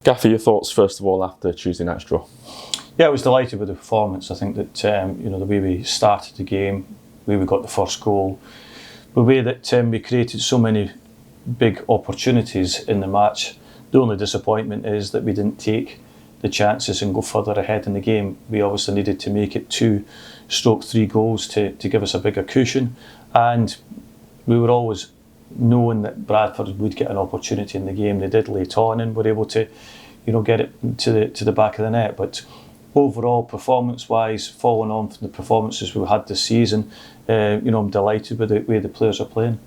Gaffer, your thoughts first of all after Tuesday night's draw? Yeah, I was delighted with the performance. I think that the way we started the game, the way we got the first goal, the way that we created so many big opportunities in the match. The only disappointment is that we didn't take the chances and go further ahead in the game. We obviously needed to make it 2/3 goals to give us a bigger cushion, and we were always knowing that Bradford would get an opportunity in the game. They did late on and were able to, get it to the back of the net. But overall, performance-wise, following on from the performances we had this season, I'm delighted with the way the players are playing.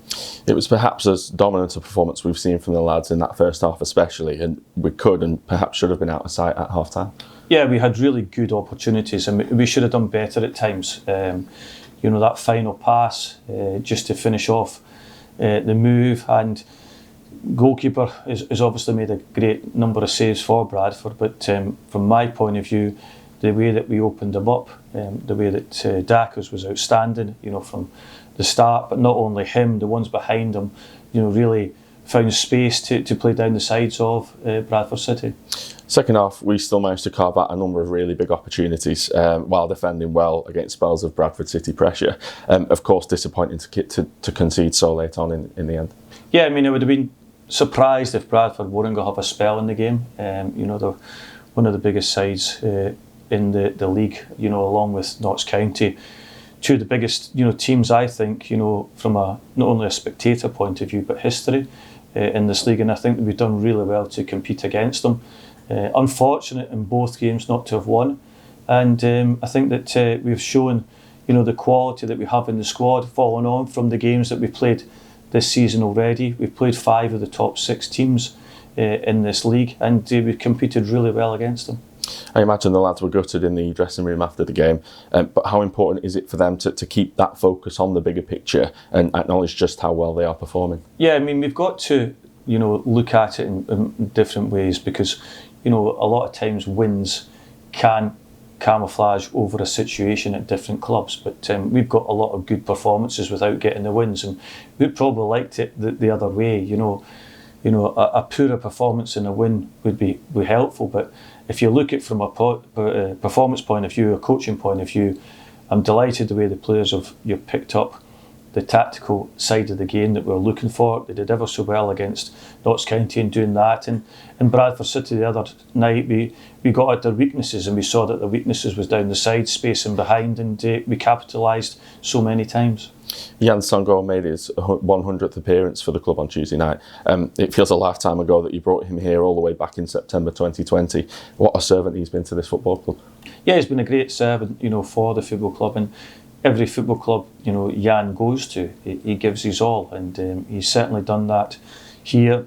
It was perhaps as dominant a performance we've seen from the lads in that first half especially, and we could and perhaps should have been out of sight at half-time. Yeah, we had really good opportunities and we should have done better at times. That final pass, just to finish off the move, and goalkeeper has obviously made a great number of saves for Bradford, but from my point of view, the way that we opened them up, the way that Dackers was outstanding, from the start, but not only him, the ones behind him, really found space to play down the sides of Bradford City. Second half, we still managed to carve out a number of really big opportunities while defending well against spells of Bradford City pressure. Of course, disappointing to concede so late on in the end. Yeah, I would have been surprised if Bradford weren't going to have a spell in the game. They're one of the biggest sides in the league, along with Notts County. Two of the biggest, teams, I think, from not only a spectator point of view, but history in this league. And I think that we've done really well to compete against them. Unfortunate in both games not to have won. And I think that we've shown, the quality that we have in the squad, following on from the games that we've played this season already. We've played 5 of the top 6 teams in this league, and we've competed really well against them. I imagine the lads were gutted in the dressing room after the game, but how important is it for them to keep that focus on the bigger picture and acknowledge just how well they are performing? Yeah, we've got to, look at it in different ways, because, a lot of times wins can camouflage over a situation at different clubs, but we've got a lot of good performances without getting the wins, and we'd probably liked it the other way. A poorer performance in a win would be helpful, but if you look at it from a performance point of view, a coaching point of view, I'm delighted the way the players have picked up the tactical side of the game that we're looking for. They did ever so well against Notts County in doing that, and in Bradford City the other night we got at their weaknesses, and we saw that the weaknesses was down the side, space and behind, and we capitalised so many times. Jan Songo made his 100th appearance for the club on Tuesday night. It feels a lifetime ago that you brought him here all the way back in September 2020. What a servant he's been to this football club. Yeah, he's been a great servant, for the football club, and every football club, Jan goes to, he gives his all, and he's certainly done that here.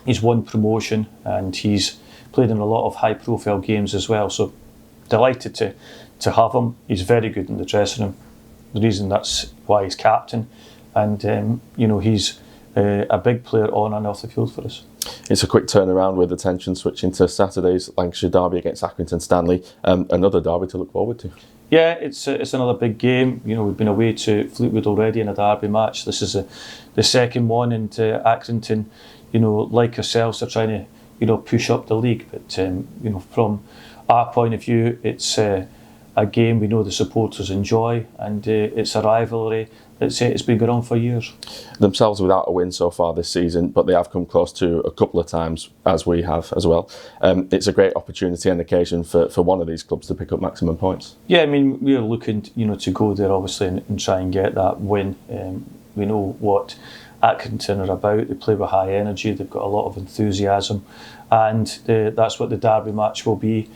He's won promotion and he's played in a lot of high-profile games as well. So delighted to have him. He's very good in the dressing room. The reason that's why he's captain, and he's a big player on and off the field for us. It's a quick turnaround with attention switching to Saturday's Lancashire derby against Accrington Stanley. Another derby to look forward to. Yeah, it's another big game. We've been away to Fleetwood already in a derby match. This is the second one, and Accrington, like ourselves, are trying to push up the league. But from our point of view, it's a game we know the supporters enjoy, and it's a rivalry it's been going on for years. Themselves without a win so far this season, but they have come close to a couple of times, as we have as well. It's a great opportunity and occasion for one of these clubs to pick up maximum points. Yeah, we are looking to go there obviously and try and get that win. We know what Accrington are about. They play with high energy, they've got a lot of enthusiasm, and that's what the derby match will be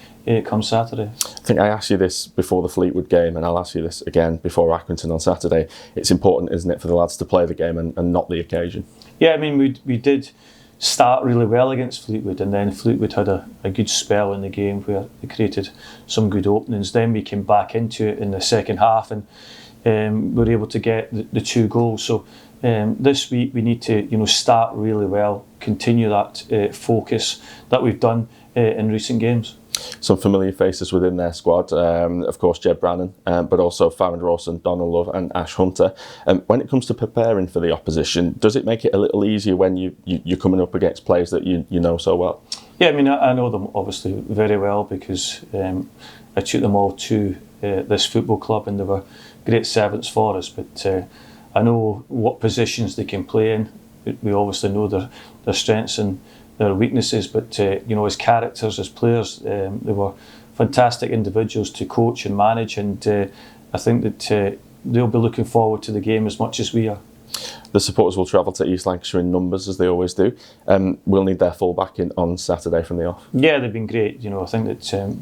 come Saturday. I think I asked you this before the Fleetwood game, and I'll ask you this again before Accrington on Saturday. It's important, isn't it, for the lads to play the game and not the occasion? Yeah, we did start really well against Fleetwood, and then Fleetwood had a good spell in the game where they created some good openings. Then we came back into it in the second half and were able to get the 2 goals. So this week we need to start really well, continue that focus that we've done in recent games. Some familiar faces within their squad, of course Jed Brannan, but also Farron Rawson, Donald Love and Ash Hunter. When it comes to preparing for the opposition, does it make it a little easier when you're coming up against players that you know so well? Yeah, I mean, I know them obviously very well because I took them all to this football club and they were great servants for us. But I know what positions they can play in. We obviously know their strengths and their weaknesses, but as characters, as players, they were fantastic individuals to coach and manage, and I think that they'll be looking forward to the game as much as we are. The supporters will travel to East Lancashire in numbers, as they always do. We'll need their full backing on Saturday from the off. Yeah, they've been great. I think that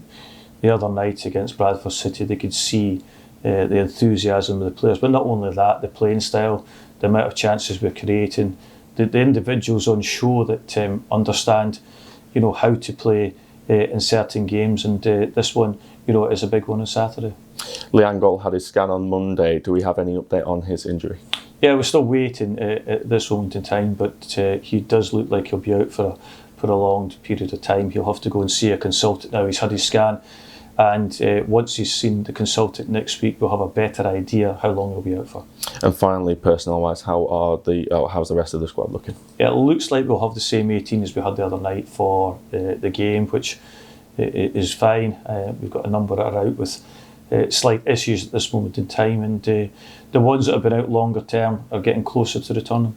the other night against Bradford City, they could see the enthusiasm of the players, but not only that, the playing style, the amount of chances we're creating, the individuals on show that understand, how to play in certain games, and this one, is a big one on Saturday. Liangol had his scan on Monday. Do we have any update on his injury? Yeah, we're still waiting at this moment in time, but he does look like he'll be out for a long period of time. He'll have to go and see a consultant now. He's had his scan, and once he's seen the consultant next week, we'll have a better idea how long he'll be out for. And finally, personnel-wise, how's the rest of the squad looking? Yeah, it looks like we'll have the same 18 as we had the other night for the game, which is fine. We've got a number that are out with slight issues at this moment in time, and the ones that have been out longer term are getting closer to returning.